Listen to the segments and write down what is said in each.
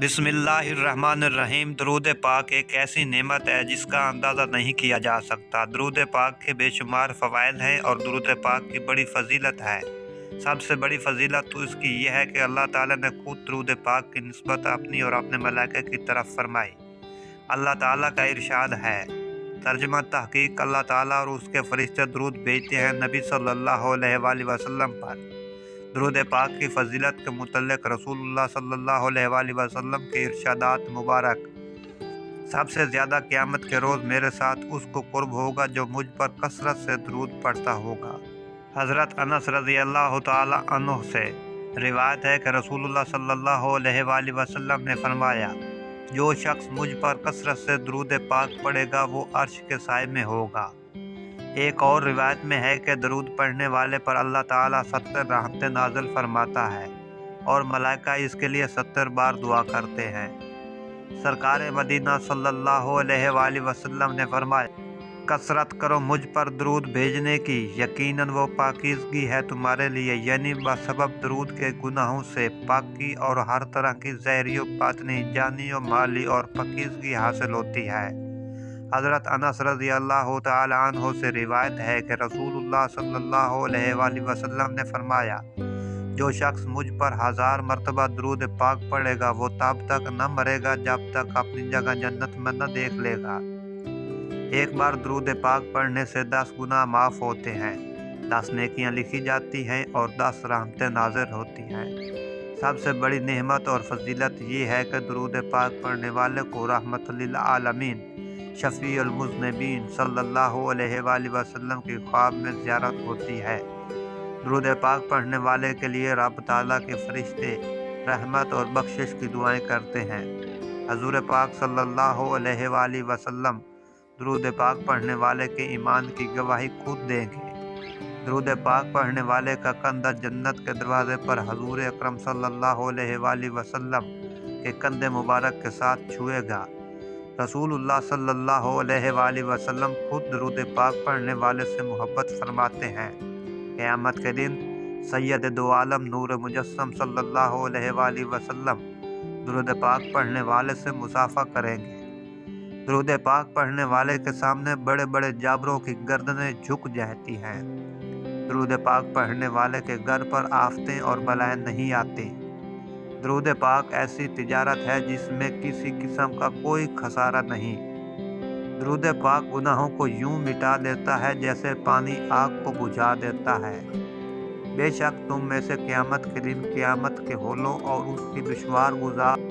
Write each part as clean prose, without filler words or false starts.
बिस्मिल्लाहिर्रहमानिर्रहीम। दरूद पाक एक ऐसी नेमत है जिसका अंदाज़ा नहीं किया जा सकता। दरूद पाक के बेशुमार फ़वाइद हैं और दरूद पाक की बड़ी फ़जीलत है। सबसे बड़ी फ़जीलत तो इसकी यह है कि अल्लाह ताला ने खुद दरूद पाक की निस्बत अपनी और अपने मलाइका की तरफ फरमाई। अल्लाह ताला का इरशाद है, तर्जुमा तहकीक अल्लाह ताला और उसके फरिश्ते दरूद भेजते हैं नबी सल्लल्लाहु अलैहि वसल्लम पर। दरूद पाक की फ़जीलत के मुतल्लिक़ रसूलुल्लाह सल्लल्लाहु अलैहि वसल्लम के इरशादात मुबारक। सबसे ज़्यादा क़यामत के रोज़ मेरे साथ उसको क़ुर्ब होगा जो मुझ पर कसरत से दरूद पढ़ता होगा। हज़रत अनस रज़ी अल्लाह तआला अन्हु से रिवायत है कि रसूलुल्लाह सल्लल्लाहु अलैहि वसल्लम ने फरमाया, जो शख्स मुझ पर कसरत से दरूद पाक पढ़ेगा वो अर्श के साए में होगा। एक और रिवायत में है कि दरूद पढ़ने वाले पर अल्लाह ताला 70 रहमतें नाज़िल फरमाता है और मलाइका इसके लिए 70 बार दुआ करते हैं। सरकार मदीना सल्लल्लाहु अलैहि वसल्लम ने फरमाया, कसरत करो मुझ पर दरूद भेजने की, यकीनन वो पाकीज़गी है तुम्हारे लिए, यानी बसबब दरूद के गुनाहों से पाकी और हर तरह की ज़हरी बातनी जानी और माली और पाकीज़गी हासिल होती है। हज़रत अनस रज़ी अल्लाह तआला अन्हु से रिवायत है कि रसूलुल्लाह सल्लल्लाहु अलैहि वसल्लम ने फरमाया, जो शख्स मुझ पर 1000 मरतबा दरूद पाक पढ़ेगा वो तब तक न मरेगा जब तक अपनी जगह जन्नत में न देख लेगा। एक बार दरूद पाक पढ़ने से 10 गुनाह माफ़ होते हैं, 10 नेकियां लिखी जाती हैं और 10 रहमतें नाज़िल होती हैं। सबसे बड़ी नेमत और फजीलत ये है कि दरूद पाक पढ़ने वाले को रहमत लिल आलमीन शफ़ीउल मुज़निबीन सल्लल्लाहु अलैहि वसल्लम की ख्वाब में ज़ियारत होती है। दरूद पाक पढ़ने वाले के लिए रब ताला के फरिश्ते रहमत और बख्शिश की दुआएं करते हैं। हजूर पाक सल्लल्लाहु अलैहि वसल्लम दरूद पाक पढ़ने वाले के ईमान की गवाही खुद देंगे। दरूद पाक पढ़ने वाले का कंधा जन्नत के दरवाजे पर हजूर अकरम सल्लल्लाहु अलैहि वसल्लम के कंधे मुबारक के साथ छुएगा। रसूलुल्लाह सल्लल्लाहु अलैहि वसल्लम खुद दरूद पाक पढ़ने वाले से मोहब्बत फरमाते हैं। क़यामत के दिन सैयद दो आलम नूर मुजस्सम सल्लल्लाहु अलैहि वसल्लम दरूद पाक पढ़ने वाले से मुसाफा करेंगे। दरूद पाक पढ़ने वाले के सामने बड़े बड़े जाबरों की गर्दनें झुक जाती हैं। दरूद पाक पढ़ने वाले के घर पर आफतें और बलाएं नहीं आती। दरूद पाक ऐसी तिजारत है जिसमें किसी किस्म का कोई खसारा नहीं। दरूद पाक गुनाहों को यूं मिटा देता है जैसे पानी आग को बुझा देता है। बेशक तुम में से क़यामत के दिन क़यामत के होलों और उसकी दुश्वार गुजार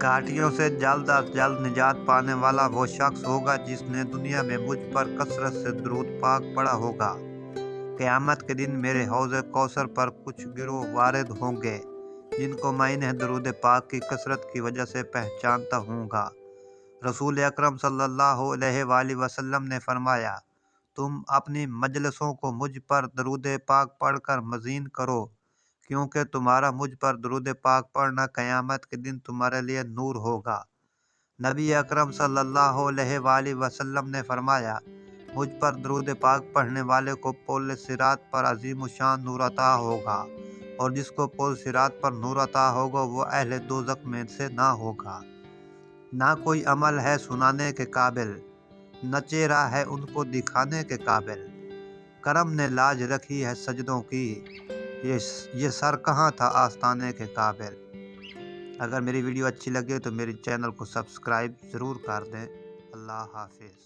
घाटियों से जल्द अज जल्द निजात पाने वाला वो शख्स होगा जिसने दुनिया में मुझ पर कसरत से दरूद पाक पढ़ा होगा। क़यामत के दिन मेरे हौज़ कौसर पर कुछ गिरोह वारिद होंगे जिनको मैं इन्हें दरूद पाक की कसरत की वजह से पहचानता हूँगा। रसूल अकरम सल्लल्लाहु अलैहि वसल्लम ने फरमाया, तुम अपनी मजलिसों को मुझ पर दरूद पाक पढ़कर मज़ीन करो, क्योंकि तुम्हारा मुझ पर दरूद पाक पढ़ना क़यामत के दिन तुम्हारे लिए नूर होगा। नबी अकरम सल्लल्लाहु अलैहि वसल्लम ने फरमाया, मुझ पर दरूद पाक पढ़ने वाले को पुल सिरात पर अजीम शान नूर अता होगा, और जिसको पुल सिरात पर नूर अता होगा वो अहले दोज़ख में से ना होगा। ना कोई अमल है सुनाने के काबिल, न चेहरा है उनको दिखाने के काबिल। करम ने लाज रखी है सजदों की, ये सर कहाँ था आस्ताने के काबिल। अगर मेरी वीडियो अच्छी लगे तो मेरे चैनल को सब्सक्राइब ज़रूर कर दें। अल्लाह हाफिज़।